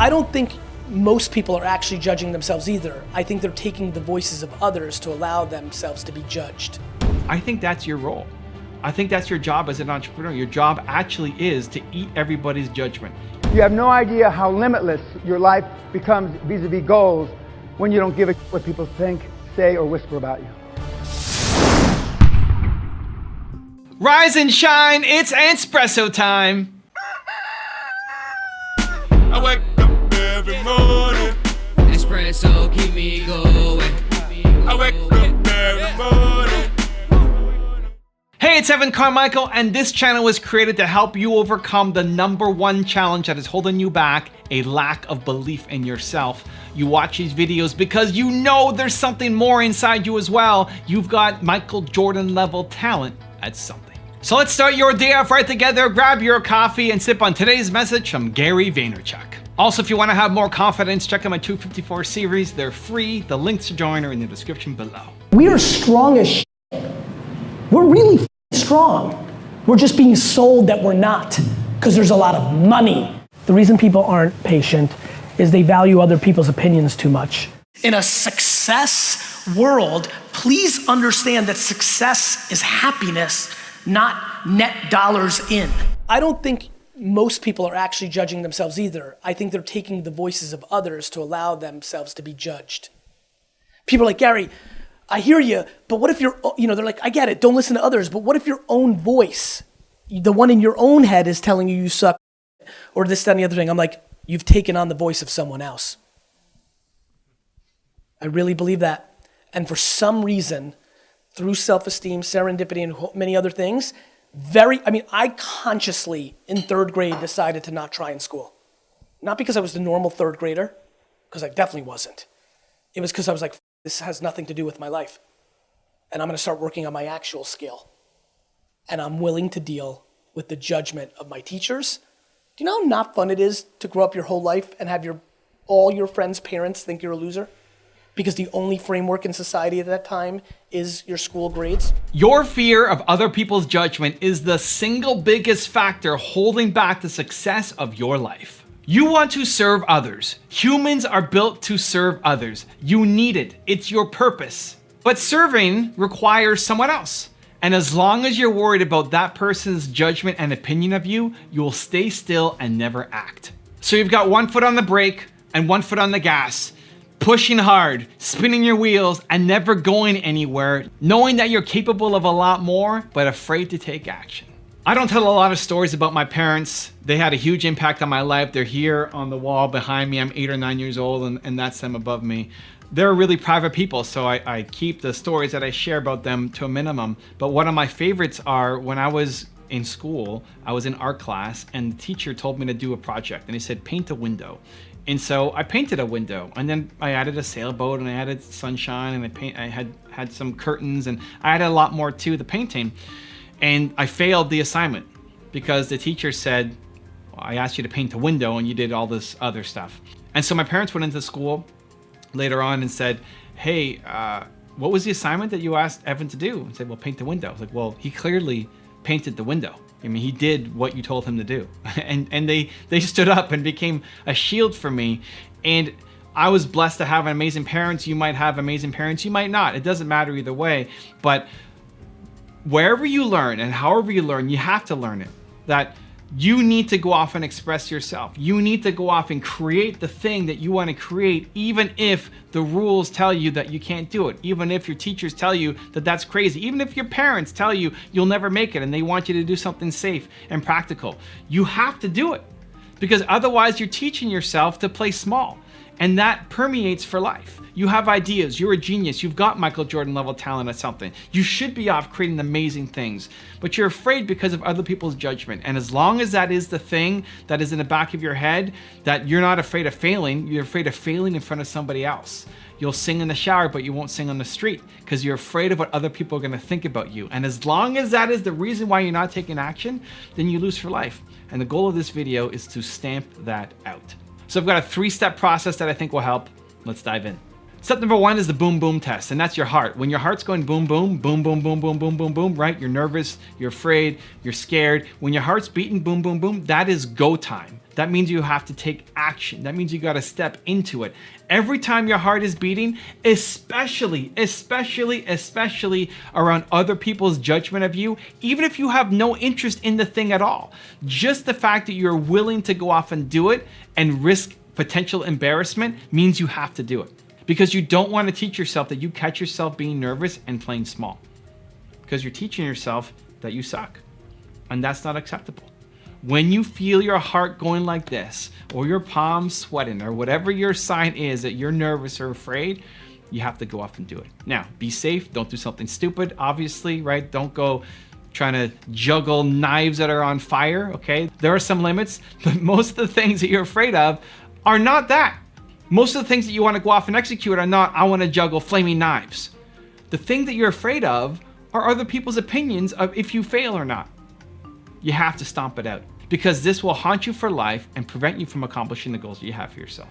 I don't think most people are actually judging themselves either. I think they're taking the voices of others to allow themselves to be judged. I think that's your role. I think that's your job as an entrepreneur. Your job actually is to eat everybody's judgment. You have no idea how limitless your life becomes vis-a-vis goals when you don't give a what people think, say, or whisper about you. Rise and shine, it's Entspresso time. I wake up every morning. Espresso, keep me going. I wake up every morning. Hey, it's Evan Carmichael, and this channel was created to help you overcome the #1 challenge that is holding you back, a lack of belief in yourself. You watch these videos because you know there's something more inside you as well. You've got Michael Jordan level talent at something. So let's start your day off right together. Grab your coffee and sip on today's message from Gary Vaynerchuk. Also, if you want to have more confidence, check out my 254 series. They're free. The links to join are in the description below. We are strong as shit. We're really strong. We're just being sold that we're not because there's a lot of money. The reason people aren't patient is they value other people's opinions too much. In a success world, please understand that success is happiness, not net dollars in. I don't think most people are actually judging themselves either. I think they're taking the voices of others to allow themselves to be judged. People are like, Gary, I hear you, but what if they're like, I get it, don't listen to others, but what if your own voice, the one in your own head is telling you suck, or this, that, and the other thing? I'm like, you've taken on the voice of someone else. I really believe that. And for some reason, through self-esteem, serendipity, and many other things, I consciously, in 3rd grade, decided to not try in school. Not because I was the normal 3rd grader, because I definitely wasn't. It was because I was like, this has nothing to do with my life. And I'm gonna start working on my actual skill. And I'm willing to deal with the judgment of my teachers. Do you know how not fun it is to grow up your whole life and have all your friends' parents think you're a loser? Because the only framework in society at that time is your school grades. Your fear of other people's judgment is the single biggest factor holding back the success of your life. You want to serve others. Humans are built to serve others. You need it. It's your purpose. But serving requires someone else. And as long as you're worried about that person's judgment and opinion of you, you'll stay still and never act. So you've got one foot on the brake and one foot on the gas, pushing hard, spinning your wheels, and never going anywhere, knowing that you're capable of a lot more, but afraid to take action. I don't tell a lot of stories about my parents. They had a huge impact on my life. They're here on the wall behind me. I'm 8 or 9 years old, and that's them above me. They're really private people, so I keep the stories that I share about them to a minimum. But one of my favorites are when I was in school, I was in art class, and the teacher told me to do a project, and he said, paint a window. And so I painted a window, and then I added a sailboat, and I added sunshine, and I had some curtains, and I added a lot more to the painting. And I failed the assignment because the teacher said, well, I asked you to paint a window and you did all this other stuff. And so my parents went into school later on and said, hey, what was the assignment that you asked Evan to do? And said, well, paint the window. I was like, well, he clearly painted the window. I mean, he did what you told him to do. and they stood up and became a shield for me. And I was blessed to have amazing parents. You might have amazing parents, you might not. It doesn't matter either way. But wherever you learn and however you learn, you have to learn it. That you need to go off and express yourself. You need to go off and create the thing that you want to create, even if the rules tell you that you can't do it. Even if your teachers tell you that that's crazy. Even if your parents tell you you'll never make it and they want you to do something safe and practical. You have to do it because otherwise you're teaching yourself to play small. And that permeates for life. You have ideas, you're a genius, you've got Michael Jordan level talent at something. You should be off creating amazing things, but you're afraid because of other people's judgment. And as long as that is the thing that is in the back of your head, that you're not afraid of failing, you're afraid of failing in front of somebody else. You'll sing in the shower, but you won't sing on the street because you're afraid of what other people are gonna think about you. And as long as that is the reason why you're not taking action, then you lose for life. And the goal of this video is to stamp that out. So I've got a 3-step process that I think will help. Let's dive in. Step number 1 is the boom, boom test, and that's your heart. When your heart's going boom, boom, boom, boom, boom, boom, boom, boom, boom, right? You're nervous, you're afraid, you're scared. When your heart's beating boom, boom, boom, that is go time. That means you have to take action. That means you got to step into it. Every time your heart is beating, especially around other people's judgment of you, even if you have no interest in the thing at all, just the fact that you're willing to go off and do it and risk potential embarrassment means you have to do it. Because you don't want to teach yourself that you catch yourself being nervous and playing small. Because you're teaching yourself that you suck. And that's not acceptable. When you feel your heart going like this, or your palms sweating, or whatever your sign is that you're nervous or afraid, you have to go off and do it. Now, be safe. Don't do something stupid, obviously, right? Don't go trying to juggle knives that are on fire, okay? There are some limits, but most of the things that you're afraid of are not that. Most of the things that you want to go off and execute are not, I want to juggle flaming knives. The thing that you're afraid of are other people's opinions of if you fail or not. You have to stomp it out, because this will haunt you for life and prevent you from accomplishing the goals that you have for yourself.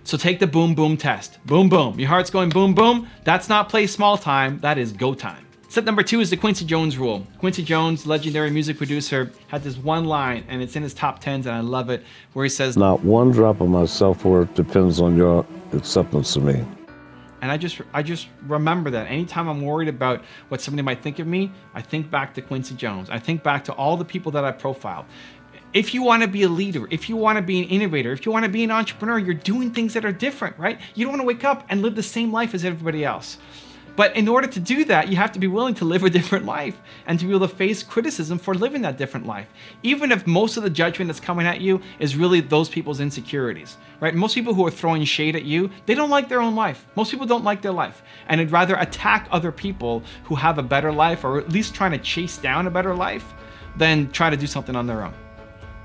So take the boom, boom test. Boom, boom. Your heart's going boom, boom. That's not play small time. That is go time. Step number 2 is the Quincy Jones rule. Quincy Jones, legendary music producer, had this one line, and it's in his top 10s, and I love it, where he says, "Not one drop of my self-worth depends on your acceptance of me." And I just remember that anytime I'm worried about what somebody might think of me, I think back to Quincy Jones. I think back to all the people that I profiled. If you want to be a leader, if you want to be an innovator, if you want to be an entrepreneur, you're doing things that are different, right? You don't want to wake up and live the same life as everybody else. But in order to do that, you have to be willing to live a different life and to be able to face criticism for living that different life. Even if most of the judgment that's coming at you is really those people's insecurities, right? Most people who are throwing shade at you, they don't like their own life. Most people don't like their life. And they'd rather attack other people who have a better life, or at least trying to chase down a better life, than try to do something on their own.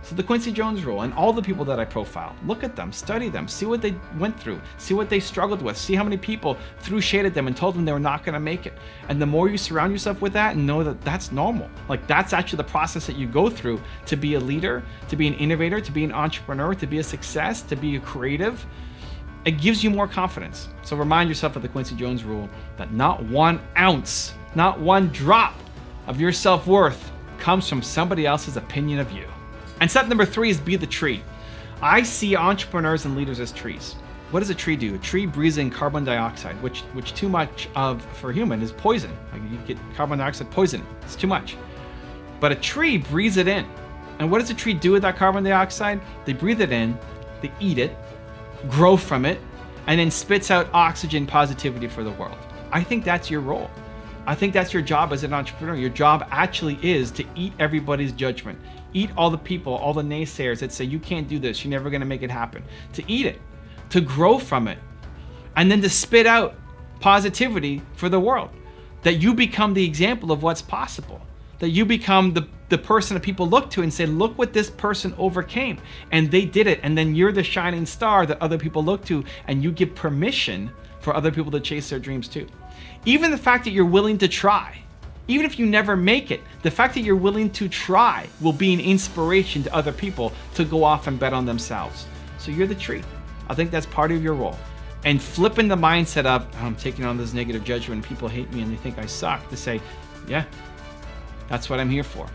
So the Quincy Jones rule, and all the people that I profile, look at them, study them, see what they went through, see what they struggled with, see how many people threw shade at them and told them they were not going to make it. And the more you surround yourself with that and know that that's normal, like that's actually the process that you go through to be a leader, to be an innovator, to be an entrepreneur, to be a success, to be a creative, it gives you more confidence. So remind yourself of the Quincy Jones rule that not 1 ounce, not 1 drop of your self-worth comes from somebody else's opinion of you. And step number 3 is be the tree. I see entrepreneurs and leaders as trees. What does a tree do? A tree breathes in carbon dioxide, which too much of for a human is poison. Like you get carbon dioxide poisoning. It's too much. But a tree breathes it in. And what does a tree do with that carbon dioxide? They breathe it in, they eat it, grow from it, and then spits out oxygen positivity for the world. I think that's your role. I think that's your job as an entrepreneur. Your job actually is to eat everybody's judgment. Eat all the people, all the naysayers that say you can't do this, you're never gonna make it happen. To eat it, to grow from it, and then to spit out positivity for the world. That you become the example of what's possible. That you become the person that people look to and say, look what this person overcame, and they did it, and then you're the shining star that other people look to, and you give permission for other people to chase their dreams too. Even the fact that you're willing to try, even if you never make it, the fact that you're willing to try will be an inspiration to other people to go off and bet on themselves. So you're the tree. I think that's part of your role. And flipping the mindset of, oh, I'm taking on this negative judgment and people hate me and they think I suck, to say, yeah, that's what I'm here for.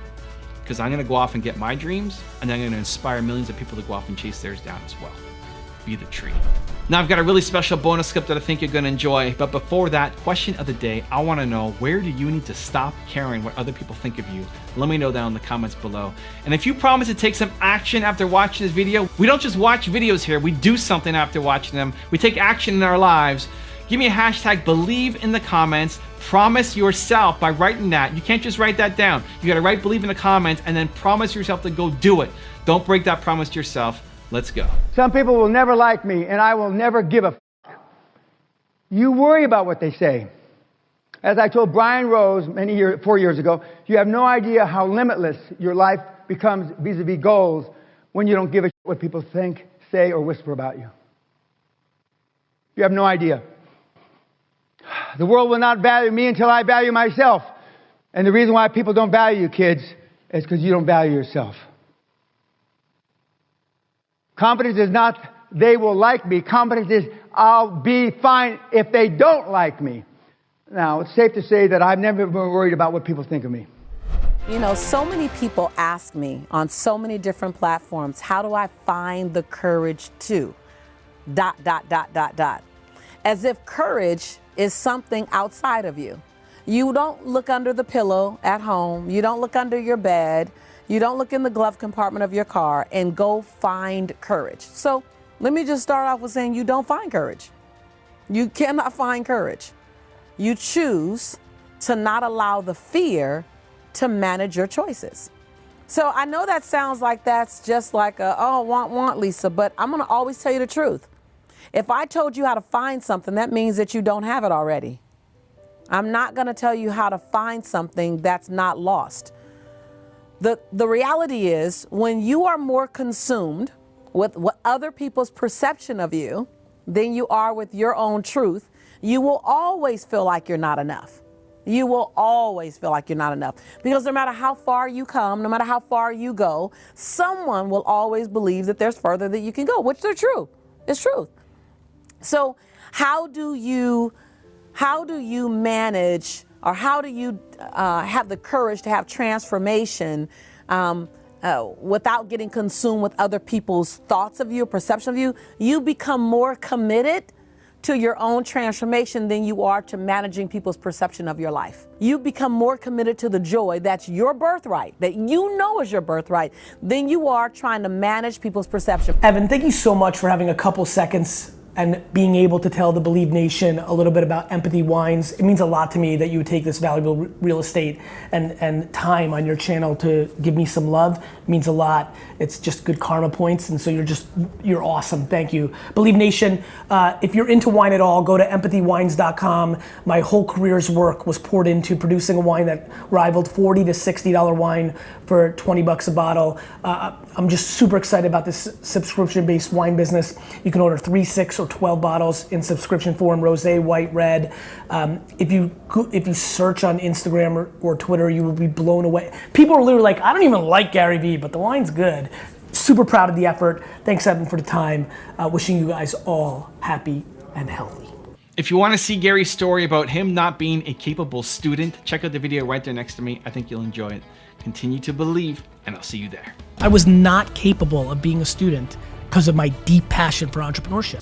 Because I'm gonna go off and get my dreams, and I'm gonna inspire millions of people to go off and chase theirs down as well. Be the tree. Now I've got a really special bonus clip that I think you're gonna enjoy, but before that, question of the day, I wanna know, where do you need to stop caring what other people think of you? Let me know down in the comments below. And if you promise to take some action after watching this video, we don't just watch videos here, we do something after watching them. We take action in our lives. Give me a hashtag believe in the comments. Promise yourself by writing that. You can't just write that down. You gotta write believe in the comments and then promise yourself to go do it. Don't break that promise to yourself. Let's go. Some people will never like me, and I will never give a f***. You worry about what they say. As I told Brian Rose 4 years ago, you have no idea how limitless your life becomes vis-a-vis goals when you don't give a shit what people think, say, or whisper about you. You have no idea. The world will not value me until I value myself. And the reason why people don't value you, kids, is because you don't value yourself. Confidence is not they will like me. Competence is I'll be fine if they don't like me. Now, it's safe to say that I've never been worried about what people think of me. You know, so many people ask me on so many different platforms, how do I find the courage to ... As if courage is something outside of you. You don't look under the pillow at home. You don't look under your bed. You don't look in the glove compartment of your car and go find courage. So let me just start off with saying you don't find courage. You cannot find courage. You choose to not allow the fear to manage your choices. So I know that sounds like that's just like a, oh, want, Lisa, but I'm gonna always tell you the truth. If I told you how to find something, that means that you don't have it already. I'm not gonna tell you how to find something that's not lost. The reality is, when you are more consumed with what other people's perception of you than you are with your own truth, you will always feel like you're not enough. You will always feel like you're not enough. Because no matter how far you come, no matter how far you go, someone will always believe that there's further that you can go, which they're true. It's truth. So how do you manage, or how do you have the courage to have transformation without getting consumed with other people's thoughts of you, perception of you? You become more committed to your own transformation than you are to managing people's perception of your life. You become more committed to the joy that's your birthright, that you know is your birthright, than you are trying to manage people's perception. Evan, thank you so much for having a couple seconds and being able to tell the Believe Nation a little bit about Empathy Wines. It means a lot to me that you would take this valuable real estate and time on your channel to give me some love. It means a lot. It's just good karma points, and so you're awesome. Thank you. Believe Nation, if you're into wine at all, go to empathywines.com. My whole career's work was poured into producing a wine that rivaled $40 to $60 wine for 20 bucks a bottle. I'm just super excited about this subscription-based wine business. You can order 3, 6, or 12 bottles in subscription form, rosé, white, red. If you search on Instagram or Twitter, you will be blown away. People are literally like, I don't even like GaryVee, but the wine's good. Super proud of the effort. Thanks, Evan, for the time. Wishing you guys all happy and healthy. If you want to see Gary's story about him not being a capable student, check out the video right there next to me. I think you'll enjoy it. Continue to believe, and I'll see you there. I was not capable of being a student because of my deep passion for entrepreneurship.